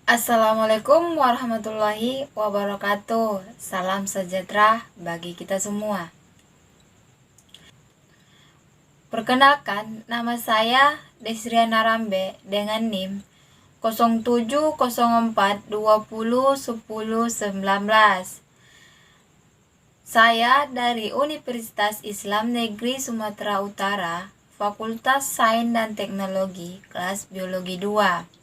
Assalamualaikum warahmatullahi wabarakatuh. Salam sejahtera bagi kita semua. Perkenalkan, nama saya Desriana Rambe dengan NIM 0704201019. Saya dari Universitas Islam Negeri Sumatera Utara, Fakultas Sains dan Teknologi, kelas Biologi 2.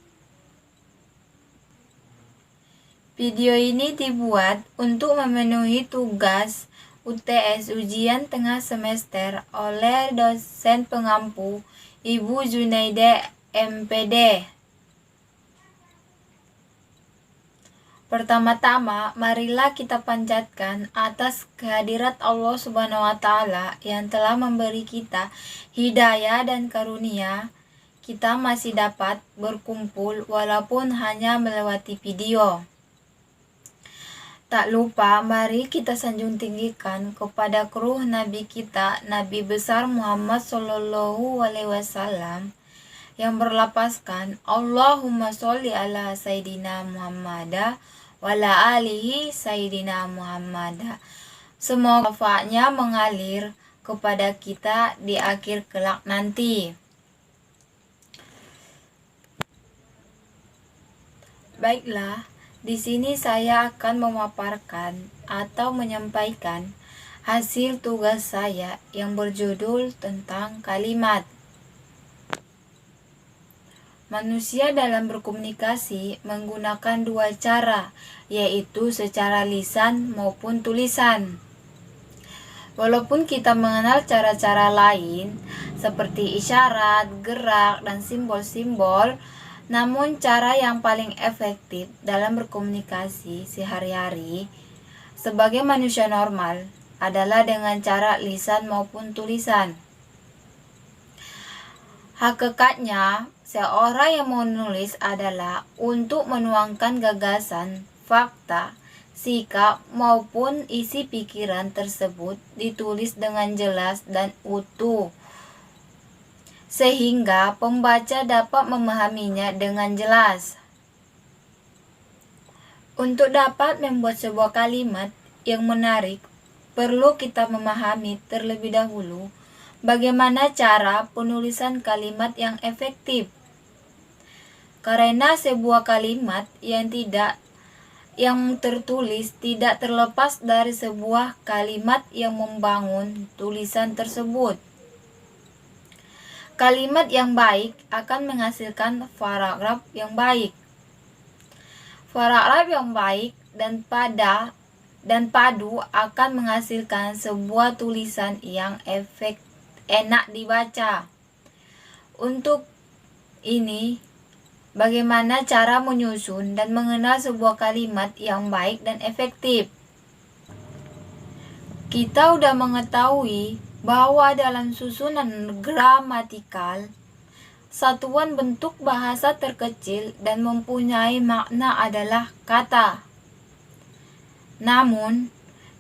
Video ini dibuat untuk memenuhi tugas UTS ujian tengah semester oleh dosen pengampu Ibu Junaide MPD. Pertama-tama, marilah kita panjatkan atas kehadirat Allah Subhanahu wa Ta'ala yang telah memberi kita hidayah dan karunia. Kita masih dapat berkumpul walaupun hanya melewati video. Tak lupa, mari kita sanjung tinggikan kepada kruh Nabi kita, Nabi besar Muhammad Sallallahu Alaihi Wasallam, yang berlapaskan Allahumma sholli ala Sayyidina Muhammadah wa ala alihi Sayyidina Muhammadah. Semoga syafaatnya mengalir kepada kita di akhir kelak nanti. Baiklah, di sini saya akan memaparkan atau menyampaikan hasil tugas saya yang berjudul tentang kalimat. Manusia dalam berkomunikasi menggunakan dua cara, yaitu secara lisan maupun tulisan. Walaupun kita mengenal cara-cara lain seperti isyarat, gerak, dan simbol-simbol, namun cara yang paling efektif dalam berkomunikasi sehari-hari sebagai manusia normal adalah dengan cara lisan maupun tulisan. Hakikatnya, seorang yang menulis adalah untuk menuangkan gagasan, fakta, sikap maupun isi pikiran tersebut ditulis dengan jelas dan utuh, sehingga pembaca dapat memahaminya dengan jelas. Untuk dapat membuat sebuah kalimat yang menarik, perlu kita memahami terlebih dahulu bagaimana cara penulisan kalimat yang efektif. Karena sebuah kalimat yang tertulis tidak terlepas dari sebuah kalimat yang membangun tulisan tersebut. Kalimat yang baik akan menghasilkan paragraf yang baik. Paragraf yang baik dan padu akan menghasilkan sebuah tulisan yang enak dibaca. Untuk ini, bagaimana cara menyusun dan mengenal sebuah kalimat yang baik dan efektif? Kita sudah mengetahui bahwa dalam susunan gramatikal, satuan bentuk bahasa terkecil dan mempunyai makna adalah kata. Namun,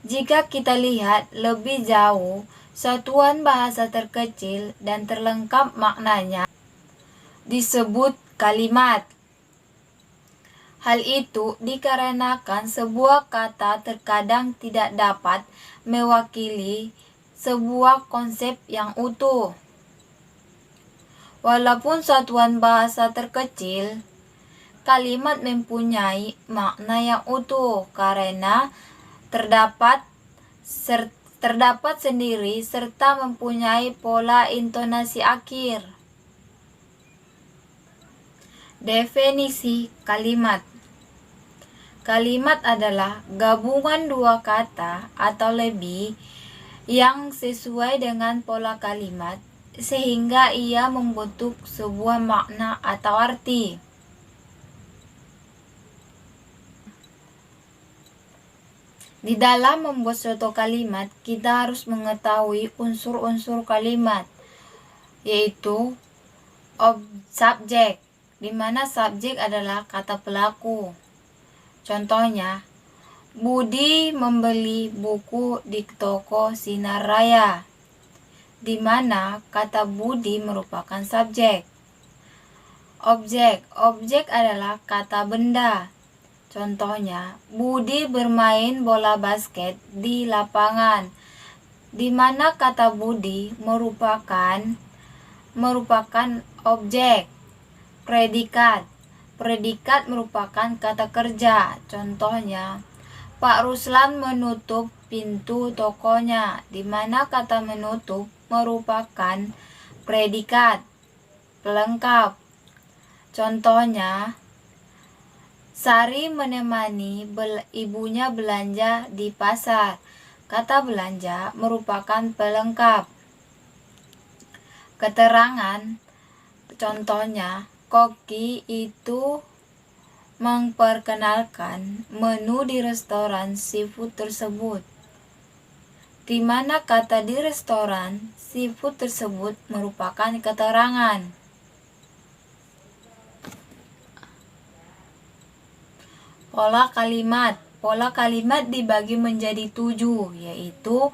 jika kita lihat lebih jauh, satuan bahasa terkecil dan terlengkap maknanya disebut kalimat. Hal itu dikarenakan sebuah kata terkadang tidak dapat mewakili sebuah konsep yang utuh. Walaupun satuan bahasa terkecil, kalimat mempunyai makna yang utuh karena terdapat sendiri serta mempunyai pola intonasi akhir. Definisi kalimat. Kalimat adalah gabungan dua kata atau lebih yang sesuai dengan pola kalimat sehingga ia membentuk sebuah makna atau arti. Di dalam membuat suatu kalimat, kita harus mengetahui unsur-unsur kalimat, yaitu subjek, di mana subjek adalah kata pelaku. Contohnya, Budi membeli buku di toko Sinar Raya, di mana kata Budi merupakan subjek. Objek. Objek adalah kata benda. Contohnya, Budi bermain bola basket di lapangan, di mana kata Budi merupakan objek. Predikat. Predikat merupakan kata kerja. Contohnya, Pak Ruslan menutup pintu tokonya, di mana kata menutup merupakan predikat pelengkap. Contohnya, Sari menemani ibunya belanja di pasar. Kata belanja merupakan pelengkap. Keterangan, contohnya, Koki itu memperkenalkan menu di restoran seafood tersebut, di mana kata di restoran seafood tersebut merupakan keterangan. Pola kalimat. Pola kalimat dibagi menjadi 7, yaitu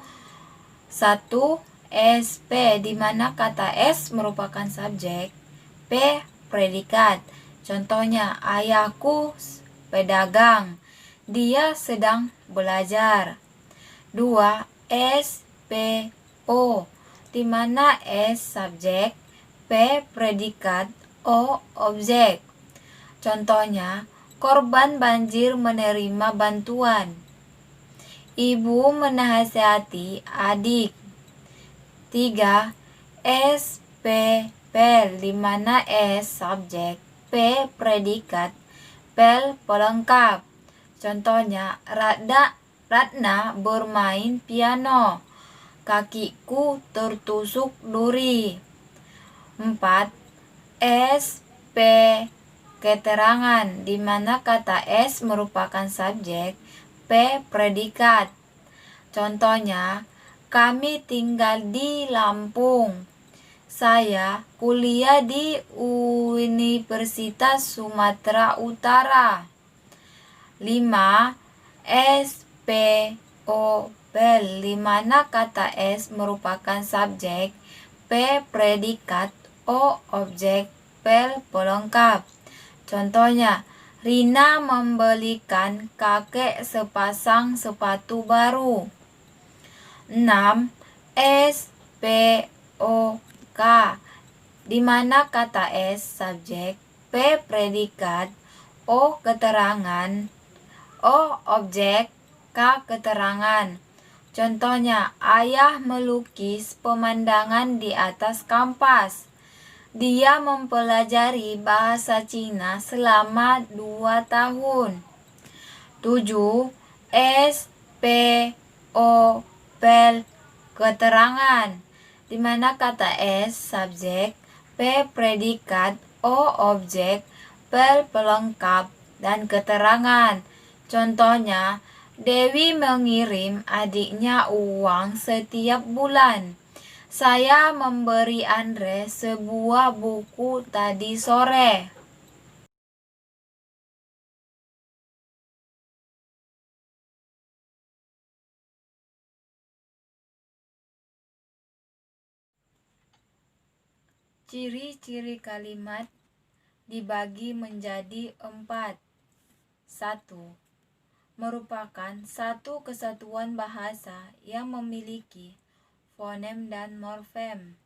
1. SP, di mana kata S merupakan subjek, P predikat. Contohnya, ayahku pedagang, dia sedang belajar. 2. SPO, di mana S subjek, P predikat, O objek. Contohnya, korban banjir menerima bantuan. Ibu menasihati adik. 3. SPPL, di mana S subjek, P predikat, PL pelengkap. Contohnya, Ratna bermain piano. Kakiku tertusuk duri. 4. SP keterangan, di mana kata S merupakan subjek, P predikat. Contohnya, kami tinggal di Lampung. Saya kuliah di Universitas Sumatera Utara. 5. SPOPL, di mana kata S merupakan subjek, P predikat, O objek, PL pelengkap. Contohnya, Rina membelikan kakek sepasang sepatu baru. 6. SPOK, di mana kata S subjek, P predikat, O keterangan, O objek, K keterangan. Contohnya, ayah melukis pemandangan di atas kampas. Dia mempelajari bahasa Cina selama 2 tahun. 7. SPOPL keterangan, di mana kata S subjek, P predikat, O objek, PL pelengkap, dan keterangan. Contohnya, Dewi mengirim adiknya uang setiap bulan. Saya memberi Andre sebuah buku tadi sore. Ciri-ciri kalimat dibagi menjadi 4. 1. Merupakan satu kesatuan bahasa yang memiliki fonem dan morfem,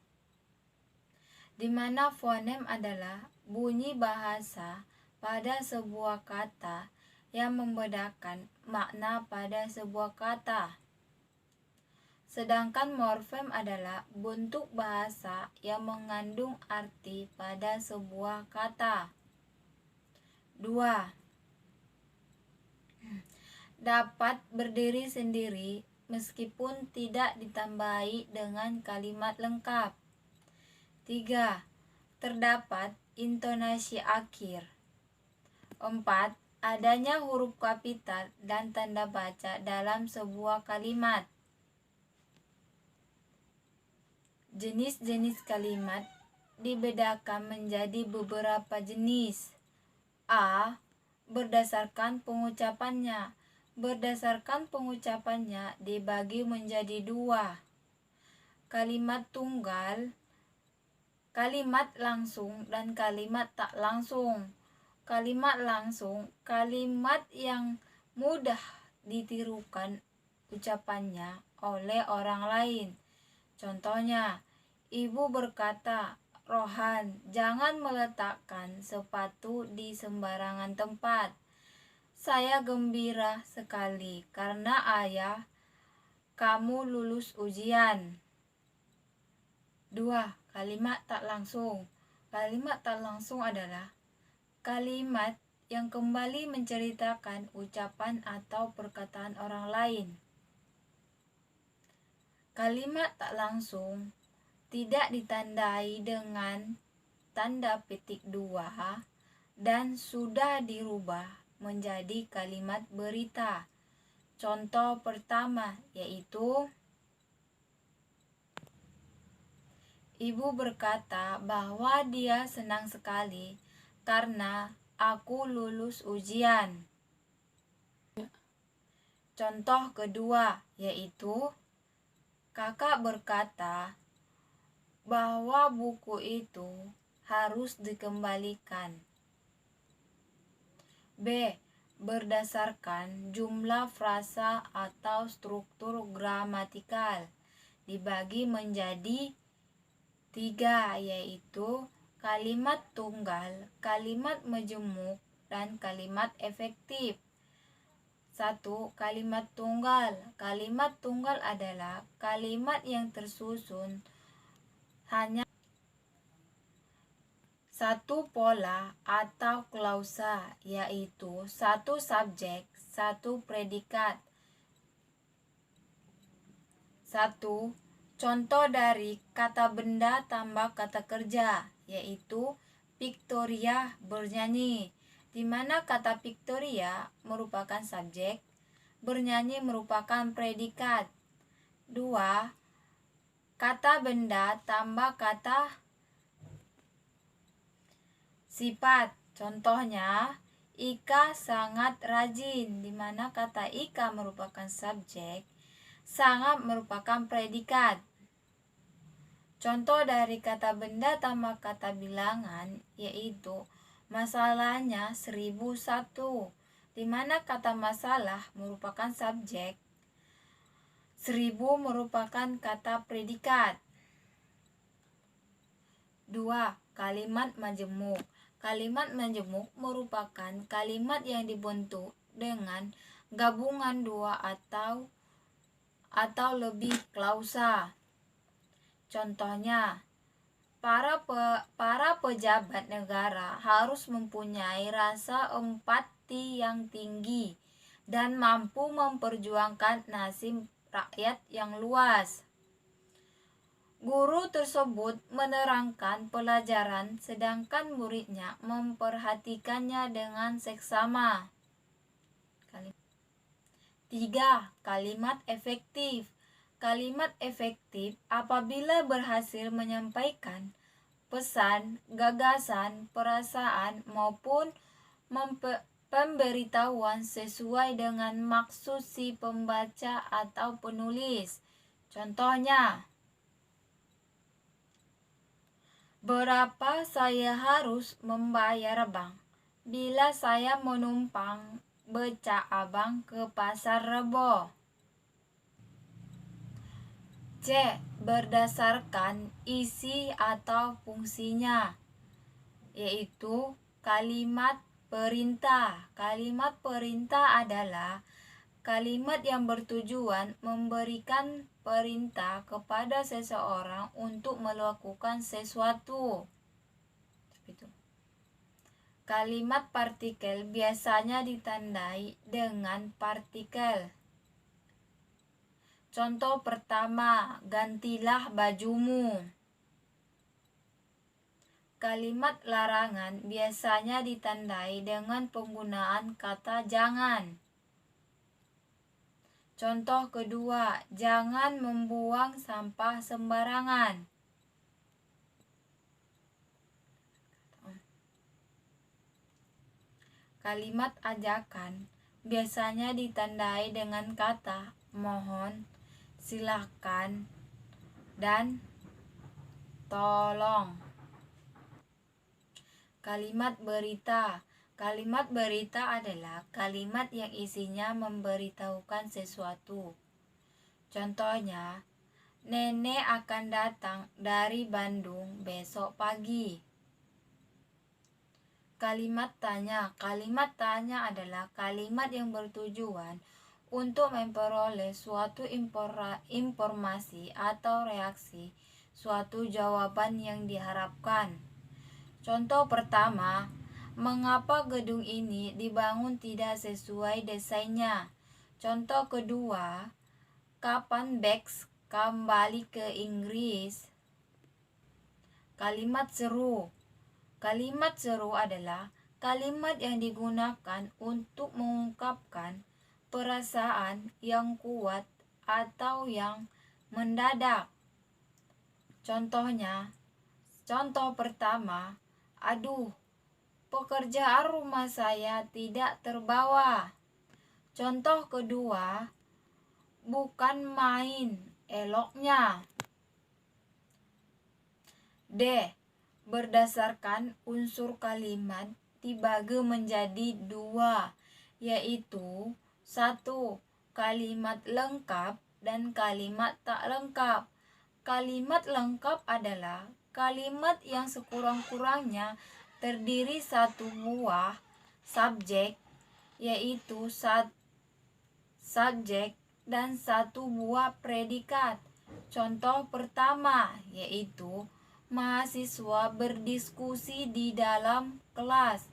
di mana fonem adalah bunyi bahasa pada sebuah kata yang membedakan makna pada sebuah kata. Sedangkan morfem adalah bentuk bahasa yang mengandung arti pada sebuah kata. 2. Dapat berdiri sendiri meskipun tidak ditambahi dengan kalimat lengkap. 3. Terdapat intonasi akhir. 4. Adanya huruf kapital dan tanda baca dalam sebuah kalimat. Jenis-jenis kalimat dibedakan menjadi beberapa jenis. A. Berdasarkan pengucapannya. Berdasarkan pengucapannya dibagi menjadi 2. Kalimat tunggal kalimat langsung dan kalimat tak langsung. Kalimat langsung, kalimat yang mudah ditirukan ucapannya oleh orang lain. Contohnya, ibu berkata, Rohan, jangan meletakkan sepatu di sembarangan tempat. Saya gembira sekali karena ayah kamu lulus ujian. 2. Kalimat tak langsung. Kalimat tak langsung adalah kalimat yang kembali menceritakan ucapan atau perkataan orang lain. Kalimat tak langsung tidak ditandai dengan tanda petik 2 dan sudah dirubah menjadi kalimat berita. Contoh pertama yaitu ibu berkata bahwa dia senang sekali karena aku lulus ujian. Contoh kedua yaitu kakak berkata bahwa buku itu harus dikembalikan. B. Berdasarkan jumlah frasa atau struktur gramatikal dibagi menjadi 3 yaitu kalimat tunggal, kalimat majemuk, dan kalimat efektif. 1. Kalimat tunggal. Kalimat tunggal adalah kalimat yang tersusun hanya satu pola atau klausa, yaitu satu subjek, satu predikat. 1. Contoh dari kata benda tambah kata kerja, yaitu Victoria bernyanyi, di mana kata Victoria merupakan subjek, bernyanyi merupakan predikat. 2. Kata benda tambah kata sifat. Contohnya, Ika sangat rajin, di mana kata Ika merupakan subjek, sangat merupakan predikat. Contoh dari kata benda tambah kata bilangan yaitu masalahnya 1001, di mana kata masalah merupakan subjek, 1000 merupakan kata predikat. 2. Kalimat majemuk. Kalimat majemuk merupakan kalimat yang dibentuk dengan gabungan 2 atau lebih klausa. Contohnya, para pejabat negara harus mempunyai rasa empati yang tinggi dan mampu memperjuangkan nasib rakyat yang luas. Guru tersebut menerangkan pelajaran sedangkan muridnya memperhatikannya dengan seksama. 3. Kalimat efektif. Kalimat efektif apabila berhasil menyampaikan pesan, gagasan, perasaan maupun pemberitahuan sesuai dengan maksud si pembaca atau penulis. Contohnya, berapa saya harus membayar bank bila saya menumpang beca abang ke pasar Rebo? C. Berdasarkan isi atau fungsinya, yaitu kalimat perintah. Kalimat perintah adalah kalimat yang bertujuan memberikan perintah kepada seseorang untuk melakukan sesuatu. Kalimat partikel biasanya ditandai dengan partikel. Contoh pertama, gantilah bajumu. Kalimat larangan biasanya ditandai dengan penggunaan kata jangan. Contoh kedua, jangan membuang sampah sembarangan. Kalimat ajakan biasanya ditandai dengan kata mohon, silakan, dan tolong. Kalimat berita. Kalimat berita adalah kalimat yang isinya memberitahukan sesuatu. Contohnya, nenek akan datang dari Bandung besok pagi. Kalimat tanya. Kalimat tanya adalah kalimat yang bertujuan untuk memperoleh suatu informasi atau reaksi, suatu jawaban yang diharapkan. Contoh pertama, mengapa gedung ini dibangun tidak sesuai desainnya? Contoh kedua, kapan Bex kembali ke Inggris? Kalimat seru. Kalimat seru adalah kalimat yang digunakan untuk mengungkapkan perasaan yang kuat atau yang mendadak. Contohnya, contoh pertama, aduh, pekerjaan rumah saya tidak terbawa. Contoh kedua, bukan main eloknya. D. Berdasarkan unsur kalimat dibagi menjadi dua, yaitu 1. Kalimat lengkap dan kalimat tak lengkap. Kalimat lengkap adalah kalimat yang sekurang-kurangnya terdiri satu buah subjek, yaitu subjek dan satu buah predikat. Contoh pertama yaitu mahasiswa berdiskusi di dalam kelas,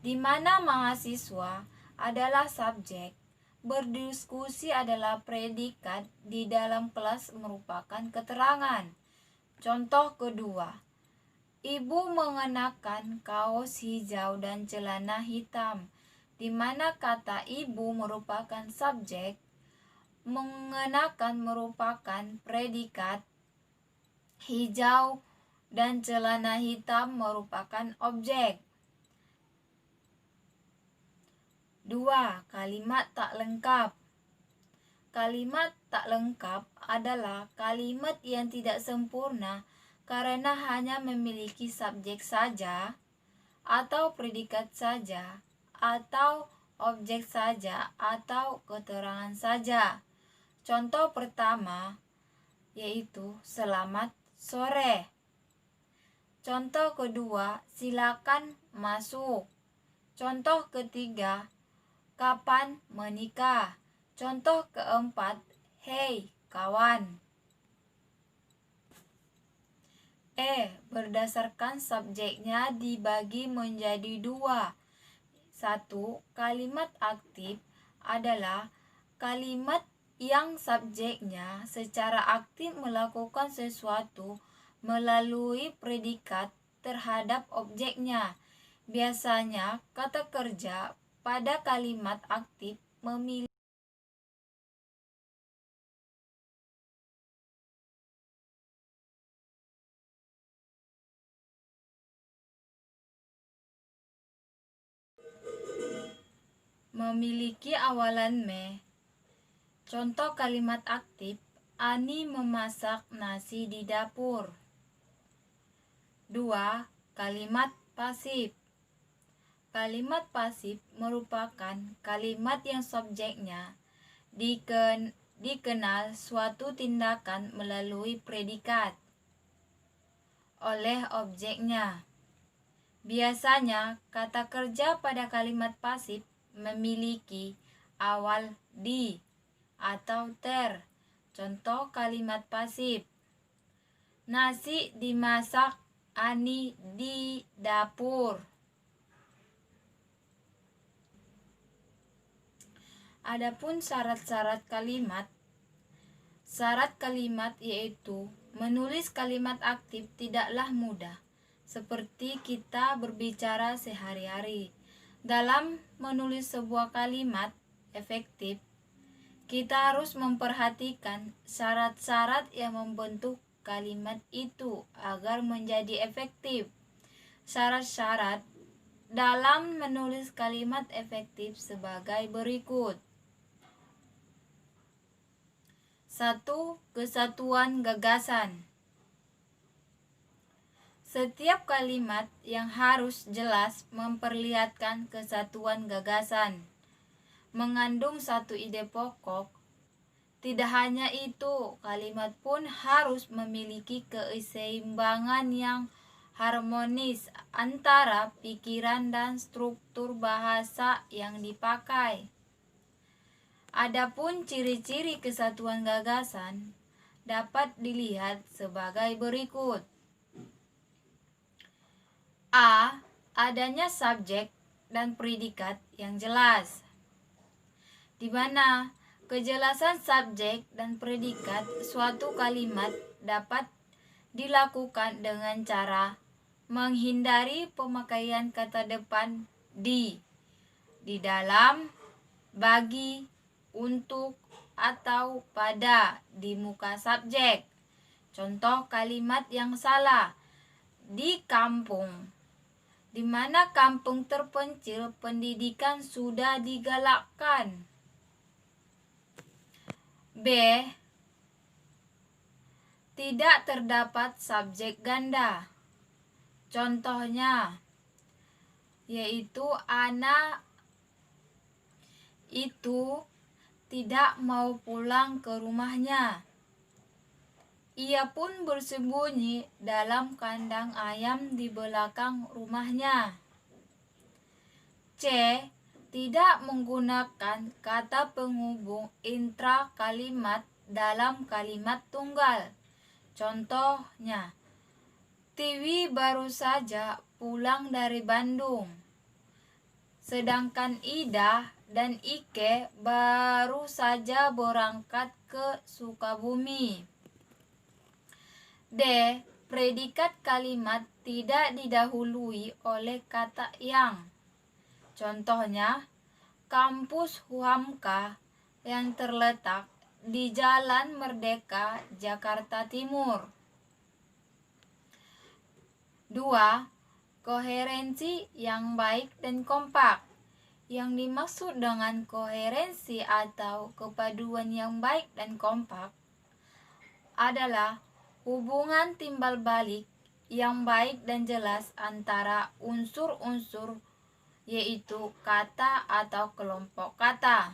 di mana mahasiswa adalah subjek, berdiskusi adalah predikat, di dalam kelas merupakan keterangan. Contoh kedua, ibu mengenakan kaos hijau dan celana hitam, di mana kata ibu merupakan subjek, mengenakan merupakan predikat, hijau dan celana hitam merupakan objek. 2. Kalimat tak lengkap. Kalimat tak lengkap adalah kalimat yang tidak sempurna karena hanya memiliki subjek saja, atau predikat saja, atau objek saja, atau keterangan saja. Contoh pertama yaitu selamat sore. Contoh kedua, silakan masuk. Contoh ketiga, kapan menikah? Contoh keempat, hei kawan. Berdasarkan subjeknya dibagi menjadi dua. 1. Kalimat aktif adalah kalimat yang subjeknya secara aktif melakukan sesuatu melalui predikat terhadap objeknya. Biasanya kata kerja pada kalimat aktif memiliki awalan me. Contoh kalimat aktif, Ani memasak nasi di dapur. 2. Kalimat pasif. Kalimat pasif merupakan kalimat yang subjeknya dikenal suatu tindakan melalui predikat oleh objeknya. Biasanya kata kerja pada kalimat pasif memiliki awal di atau ter. Contoh kalimat pasif, nasi dimasak Ani di dapur. Adapun syarat-syarat kalimat. Syarat kalimat yaitu menulis kalimat aktif tidaklah mudah, seperti kita berbicara sehari-hari. Dalam menulis sebuah kalimat efektif, kita harus memperhatikan syarat-syarat yang membentuk kalimat itu agar menjadi efektif. Syarat-syarat dalam menulis kalimat efektif sebagai berikut. 1. Kesatuan gagasan. Setiap kalimat yang harus jelas memperlihatkan kesatuan gagasan, mengandung satu ide pokok. Tidak hanya itu, kalimat pun harus memiliki keseimbangan yang harmonis antara pikiran dan struktur bahasa yang dipakai. Adapun ciri-ciri kesatuan gagasan dapat dilihat sebagai berikut. A. Adanya subjek dan predikat yang jelas, di mana kejelasan subjek dan predikat suatu kalimat dapat dilakukan dengan cara menghindari pemakaian kata depan di dalam, bagi, untuk, atau pada di muka subjek. Contoh kalimat yang salah: di kampung, di mana kampung terpencil pendidikan sudah digalakkan. B. Tidak terdapat subjek ganda. Contohnya yaitu Ana itu tidak mau pulang ke rumahnya. Ia pun bersembunyi dalam kandang ayam di belakang rumahnya. C. Tidak menggunakan kata penghubung intra kalimat dalam kalimat tunggal. Contohnya, Tiwi baru saja pulang dari Bandung, sedangkan Ida dan Ike baru saja berangkat ke Sukabumi. D. Predikat kalimat tidak didahului oleh kata yang. Contohnya, kampus Huamka yang terletak di Jalan Merdeka, Jakarta Timur. 2. Koherensi yang baik dan kompak. Yang dimaksud dengan koherensi atau kepaduan yang baik dan kompak adalah hubungan timbal balik yang baik dan jelas antara unsur-unsur, yaitu kata atau kelompok kata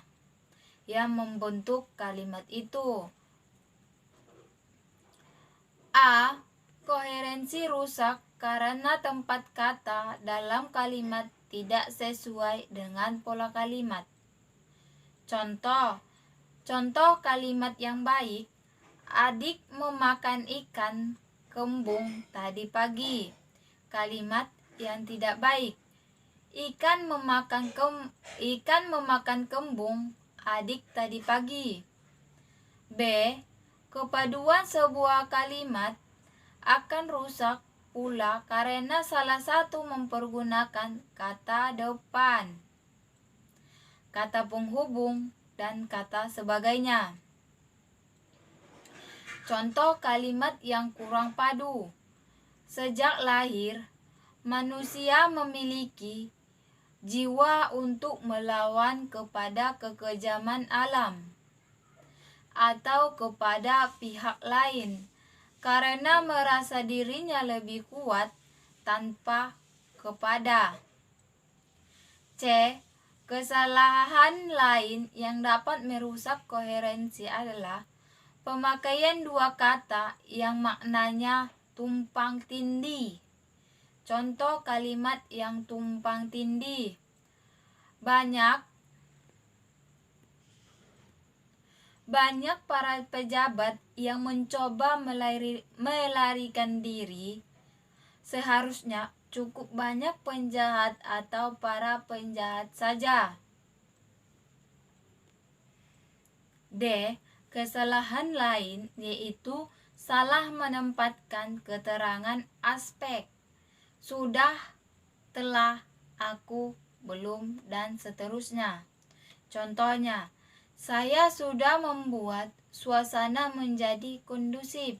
yang membentuk kalimat itu. A. Koherensi rusak karena tempat kata dalam kalimat tidak sesuai dengan pola kalimat. Contoh kalimat yang baik: adik memakan ikan kembung tadi pagi. Kalimat yang tidak baik: ikan memakan kembung adik tadi pagi. B. Kepaduan sebuah kalimat akan rusak pula karena salah satu mempergunakan kata depan, kata penghubung, dan kata sebagainya. Contoh kalimat yang kurang padu: sejak lahir, manusia memiliki jiwa untuk melawan kepada kekejaman alam atau kepada pihak lain karena merasa dirinya lebih kuat tanpa kepada. C. Kesalahan lain yang dapat merusak koherensi adalah pemakaian dua kata yang maknanya tumpang tindih. Contoh kalimat yang tumpang tindih: banyak para pejabat yang mencoba melarikan diri. Seharusnya cukup banyak penjahat atau para penjahat saja. D. Kesalahan lain yaitu salah menempatkan keterangan aspek sudah, telah, aku, belum, dan seterusnya. Contohnya, saya sudah membuat suasana menjadi kondusif.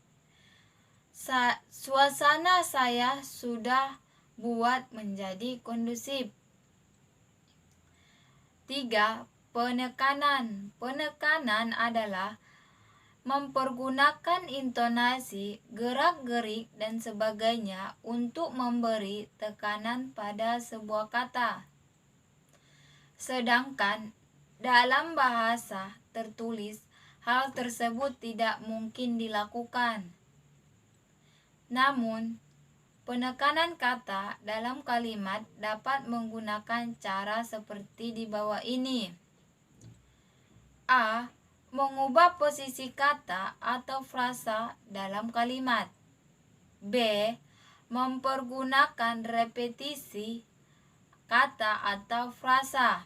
Suasana saya sudah buat menjadi kondusif. 3. Penekanan adalah mempergunakan intonasi, gerak-gerik, dan sebagainya untuk memberi tekanan pada sebuah kata. Sedangkan dalam bahasa tertulis, hal tersebut tidak mungkin dilakukan. Namun, penekanan kata dalam kalimat dapat menggunakan cara seperti di bawah ini. A. Mengubah posisi kata atau frasa dalam kalimat. B. Mempergunakan repetisi kata atau frasa.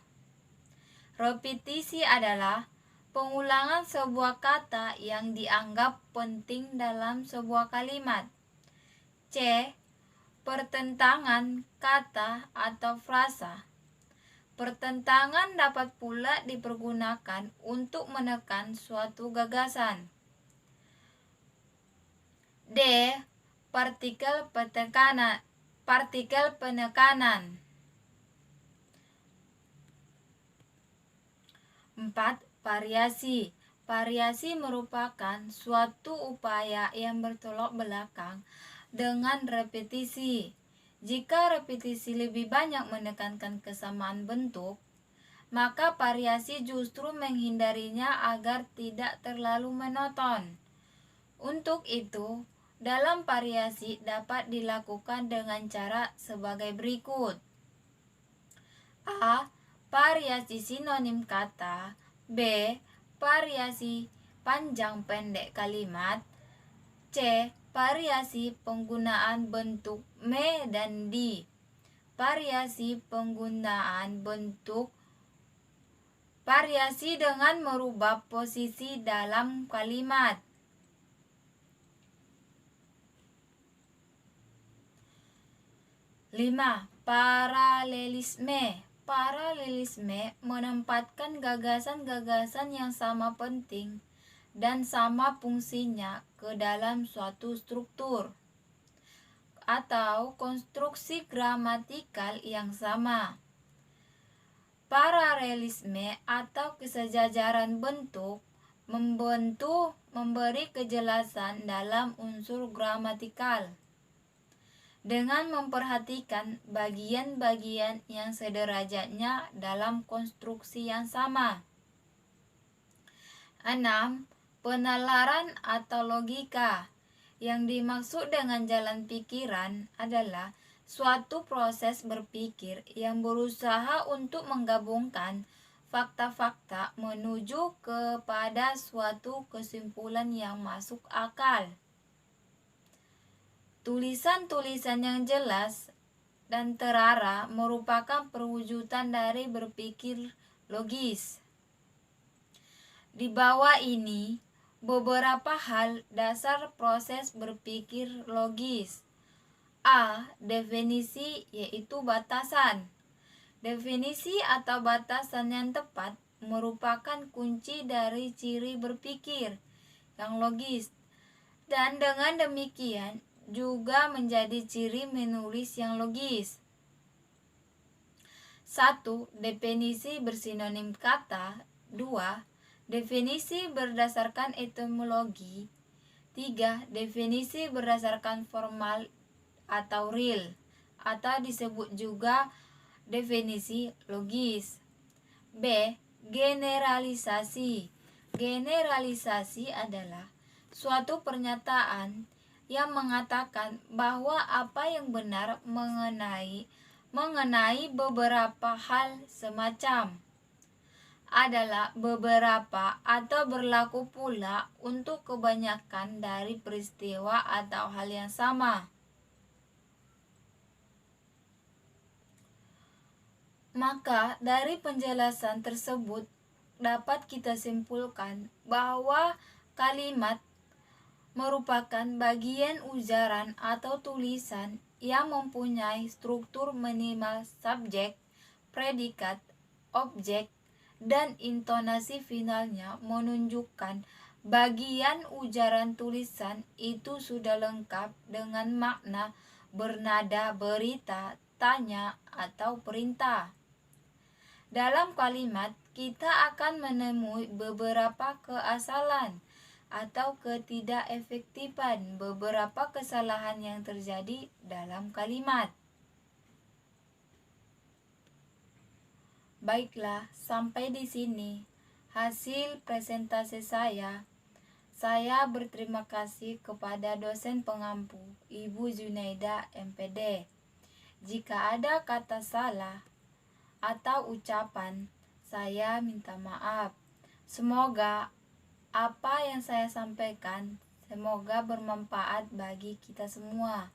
Repetisi adalah pengulangan sebuah kata yang dianggap penting dalam sebuah kalimat. C. Pertentangan kata atau frasa. Pertentangan dapat pula dipergunakan untuk menekan suatu gagasan. D. Partikel penekanan. 4. Variasi. Variasi merupakan suatu upaya yang bertolak belakang dengan repetisi. Jika repetisi lebih banyak menekankan kesamaan bentuk, maka variasi justru menghindarinya agar tidak terlalu monoton. Untuk itu, dalam variasi dapat dilakukan dengan cara sebagai berikut. A. Variasi sinonim kata. B. Variasi panjang pendek kalimat. C. Variasi penggunaan bentuk me dan di. Variasi penggunaan bentuk. Variasi dengan merubah posisi dalam kalimat. Lima. Paralelisme. Paralelisme menempatkan gagasan-gagasan yang sama penting dan sama fungsinya ke dalam suatu struktur atau konstruksi gramatikal yang sama. Paralelisme atau kesejajaran bentuk memberi kejelasan dalam unsur gramatikal dengan memperhatikan bagian-bagian yang sederajatnya dalam konstruksi yang sama. 6. Penalaran atau logika. Yang dimaksud dengan jalan pikiran adalah suatu proses berpikir yang berusaha untuk menggabungkan fakta-fakta menuju kepada suatu kesimpulan yang masuk akal. Tulisan-tulisan yang jelas dan terarah merupakan perwujudan dari berpikir logis. Di bawah ini, beberapa hal dasar proses berpikir logis. A. Definisi, yaitu batasan. Definisi atau batasan yang tepat merupakan kunci dari ciri berpikir yang logis, dan dengan demikian juga menjadi ciri menulis yang logis. 1. Definisi bersinonim kata. 2. Definisi berdasarkan etimologi. 3. Definisi berdasarkan formal atau real, atau disebut juga definisi logis. B. Generalisasi. Generalisasi adalah suatu pernyataan yang mengatakan bahwa apa yang benar mengenai beberapa hal semacam adalah beberapa atau berlaku pula untuk kebanyakan dari peristiwa atau hal yang sama. Maka dari penjelasan tersebut dapat kita simpulkan bahwa kalimat merupakan bagian ujaran atau tulisan yang mempunyai struktur minimal subjek, predikat, objek, dan intonasi finalnya menunjukkan bagian ujaran tulisan itu sudah lengkap dengan makna bernada berita, tanya, atau perintah. Dalam kalimat, kita akan menemui beberapa keasalan atau ketidakefektifan beberapa kesalahan yang terjadi dalam kalimat. Baiklah, sampai di sini hasil presentasi saya. Saya berterima kasih kepada dosen pengampu, Ibu Junaida, MPD. Jika ada kata salah atau ucapan, saya minta maaf. Semoga apa yang saya sampaikan semoga bermanfaat bagi kita semua.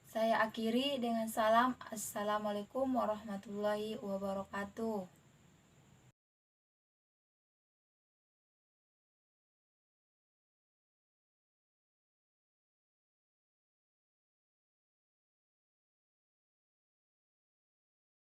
Saya akhiri dengan salam. Assalamualaikum warahmatullahi wabarakatuh.